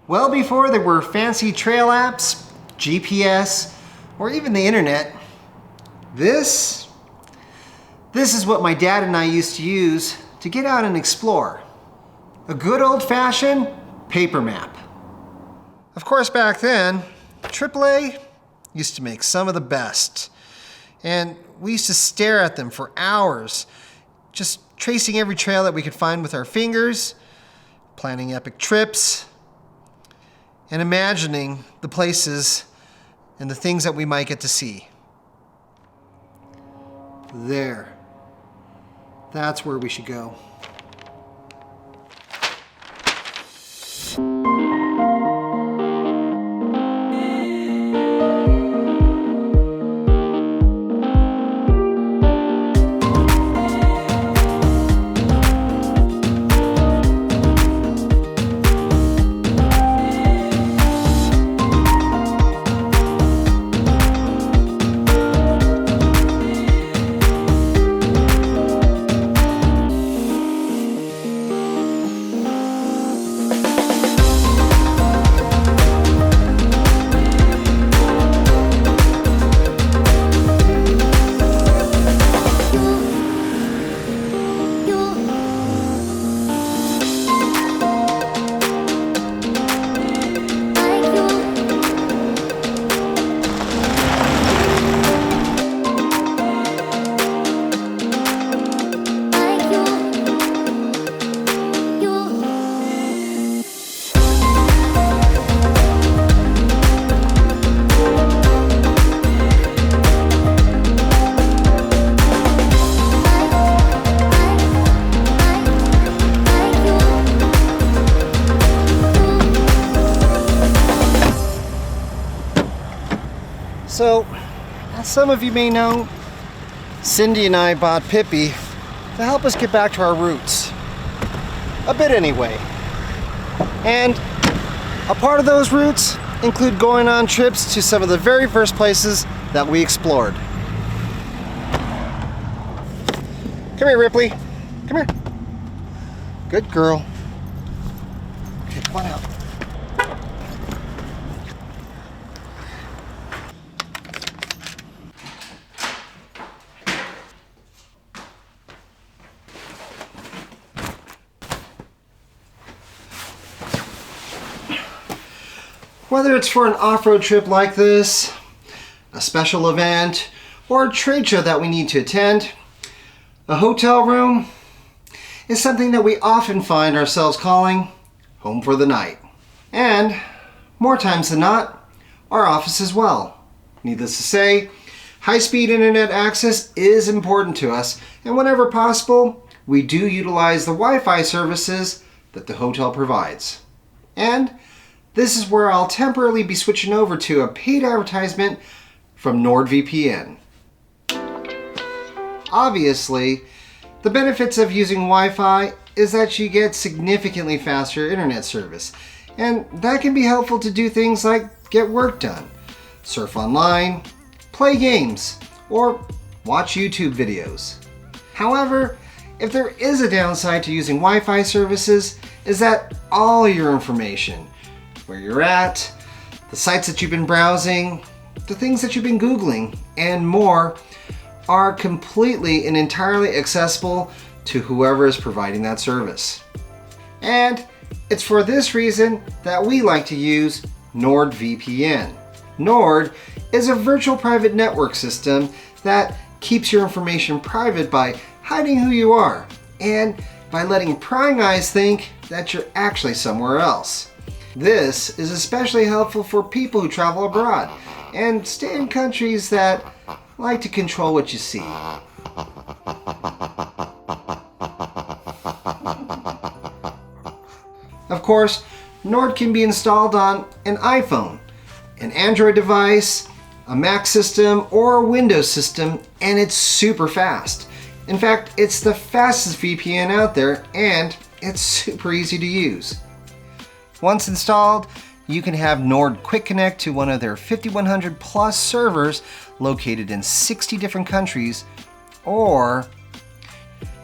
Well before there were fancy trail apps, GPS, or even the internet, this is what my dad and I used to use to get out and explore. A good old-fashioned paper map. Of course, back then, AAA used to make some of the best. And we used to stare at them for hours, just tracing every trail that we could find with our fingers, planning epic trips, and imagining the places and the things that we might get to see. There. That's where we should go. So, as some of you may know, Cindy and I bought Pippi to help us get back to our roots. A bit anyway. And a part of those roots include going on trips to some of the very first places that we explored. Come here, Ripley. Come here. Good girl. Okay, come on out. Whether it's for an off-road trip like this, a special event, or a trade show that we need to attend, a hotel room is something that we often find ourselves calling home for the night. And, more times than not, our office as well. Needless to say, high-speed internet access is important to us, and whenever possible, we do utilize the Wi-Fi services that the hotel provides. And this is where I'll temporarily be switching over to a paid advertisement from NordVPN. Obviously, the benefits of using Wi-Fi is that you get significantly faster internet service, and that can be helpful to do things like get work done, surf online, play games, or watch YouTube videos. However, if there is a downside to using Wi-Fi services, is that all your information, where you're at, the sites that you've been browsing, the things that you've been Googling, and more are completely and entirely accessible to whoever is providing that service. And it's for this reason that we like to use NordVPN. Nord is a virtual private network system that keeps your information private by hiding who you are and by letting prying eyes think that you're actually somewhere else. This is especially helpful for people who travel abroad and stay in countries that like to control what you see. Of course, Nord can be installed on an iPhone, an Android device, a Mac system, or a Windows system, and it's super fast. In fact, it's the fastest VPN out there, and it's super easy to use. Once installed, you can have Nord Quick Connect to one of their 5,100 plus servers located in 60 different countries, or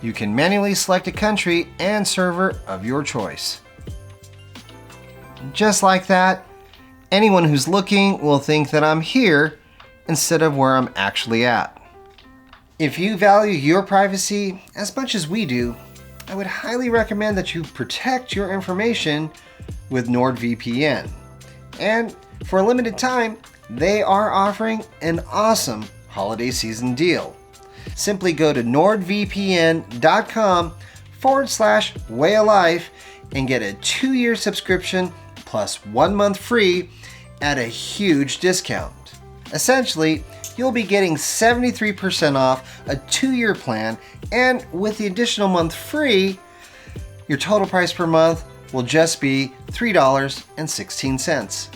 you can manually select a country and server of your choice. just like that, anyone who's looking will think that I'm here instead of where I'm actually at. If you value your privacy as much as we do, I would highly recommend that you protect your information with NordVPN. And for a limited time, they are offering an awesome holiday season deal. Simply go to nordvpn.com/Wayalife and get a 2-year subscription plus 1 month free at a huge discount. Essentially, you'll be getting 73% off a 2-year plan, and with the additional month free, your total price per month will just be $3.16.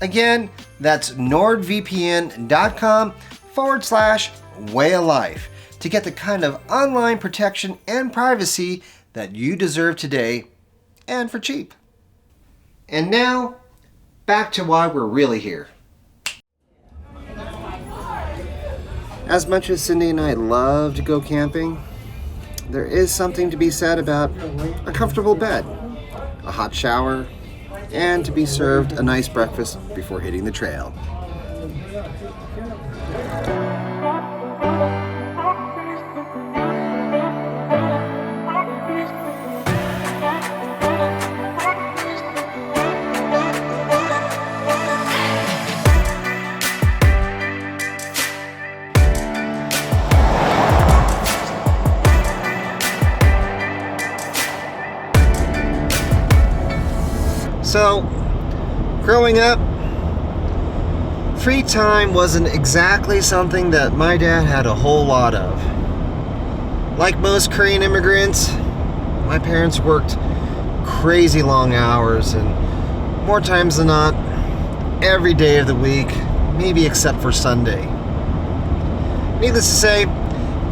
Again, that's nordvpn.com/Wayalife to get the kind of online protection and privacy that you deserve today, and for cheap. And now, back to why we're really here. As much as Cindy and I love to go camping, there is something to be said about a comfortable bed, a hot shower, and to be served a nice breakfast before hitting the trail. So, growing up, free time wasn't exactly something that my dad had a whole lot of. Like most Korean immigrants, my parents worked crazy long hours, and more times than not, every day of the week, maybe except for Sunday. Needless to say,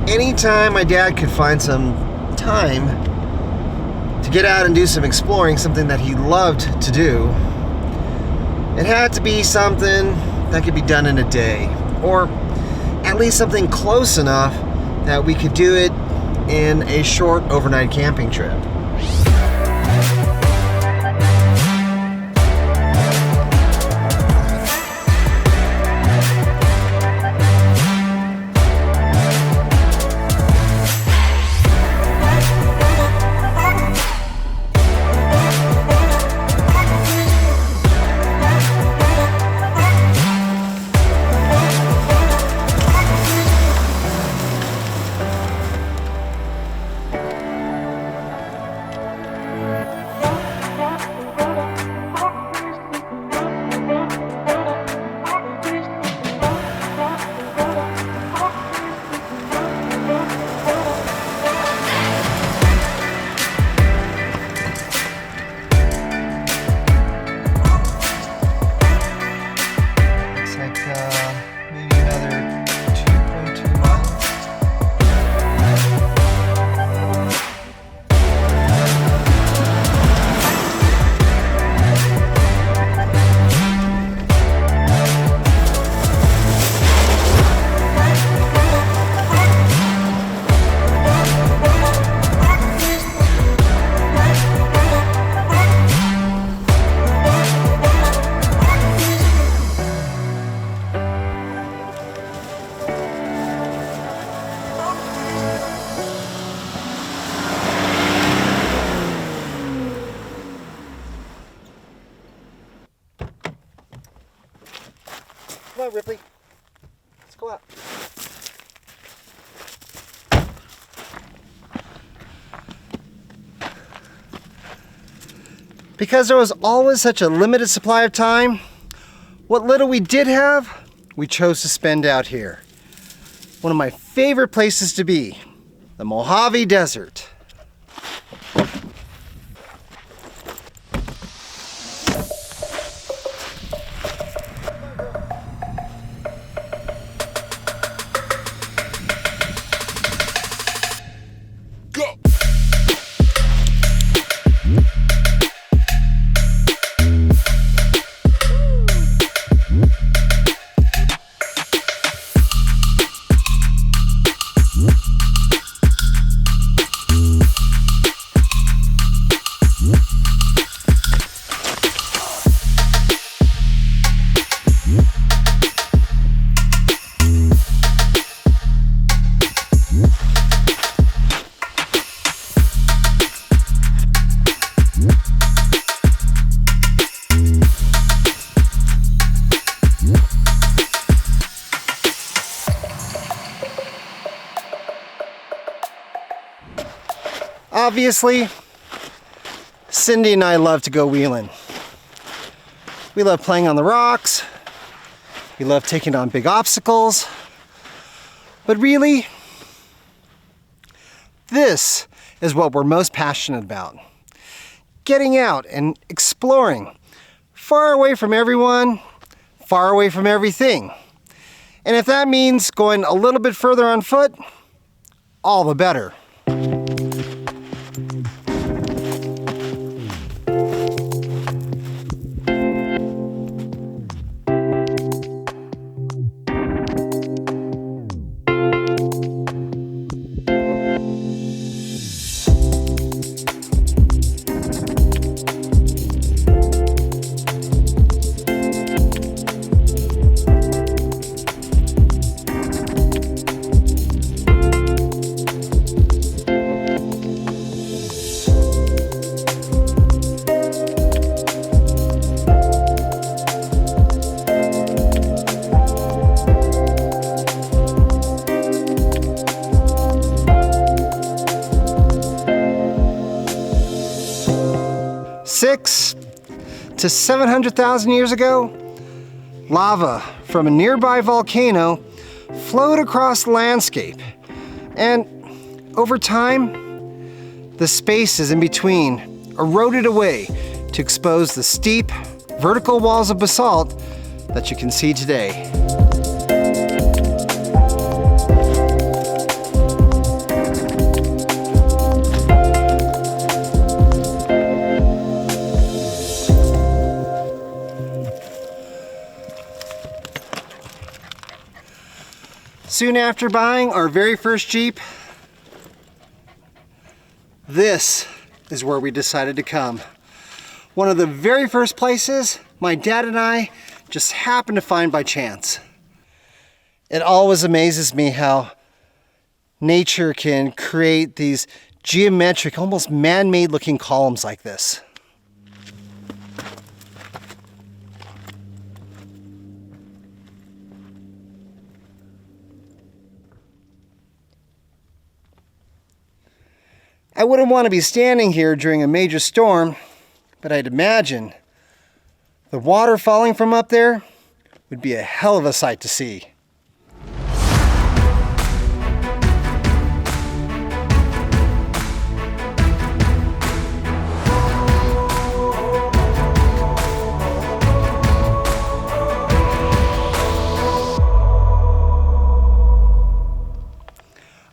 anytime my dad could find some time to get out and do some exploring, something that he loved to do, it had to be something that could be done in a day, or at least something close enough that we could do it in a short overnight camping trip. Come on, Ripley. Let's go out. Because there was always such a limited supply of time, what little we did have, we chose to spend out here. One of my favorite places to be, the Mojave Desert. Obviously, Cindy and I love to go wheeling. We love playing on the rocks. We love taking on big obstacles. But really, this is what we're most passionate about. Getting out and exploring, far away from everyone, far away from everything. And if that means going a little bit further on foot, all the better. To 700,000 years ago, lava from a nearby volcano flowed across the landscape. And over time, the spaces in between eroded away to expose the steep, vertical walls of basalt that you can see today. Soon after buying our very first Jeep, this is where we decided to come. One of the very first places my dad and I just happened to find by chance. It always amazes me how nature can create these geometric, almost man-made looking columns like this. I wouldn't want to be standing here during a major storm, but I'd imagine the water falling from up there would be a hell of a sight to see.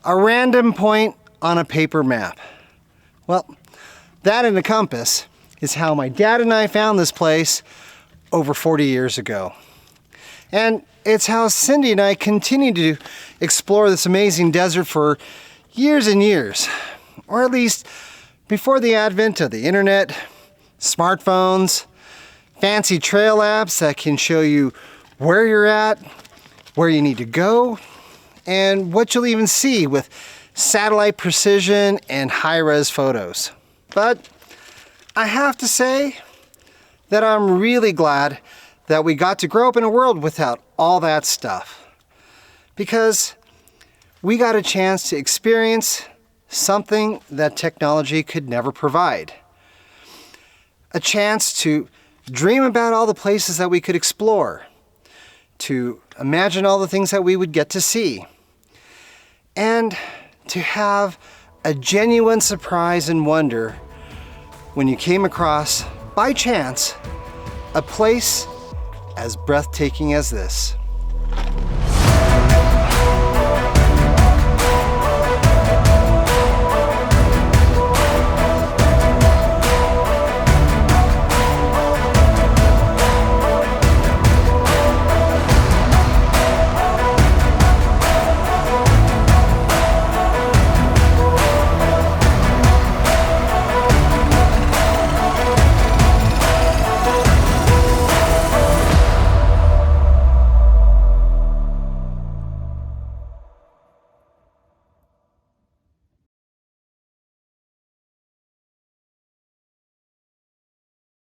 A random point on a paper map. Well, that and a compass is how my dad and I found this place over 40 years ago. And it's how Cindy and I continue to explore this amazing desert for years and years. Or at least before the advent of the internet, smartphones, fancy trail apps that can show you where you're at, where you need to go, and what you'll even see with satellite precision and high-res photos. But I have to say that I'm really glad that we got to grow up in a world without all that stuff, because we got a chance to experience something that technology could never provide. A chance to dream about all the places that we could explore, to imagine all the things that we would get to see, and to have a genuine surprise and wonder when you came across, by chance, a place as breathtaking as this.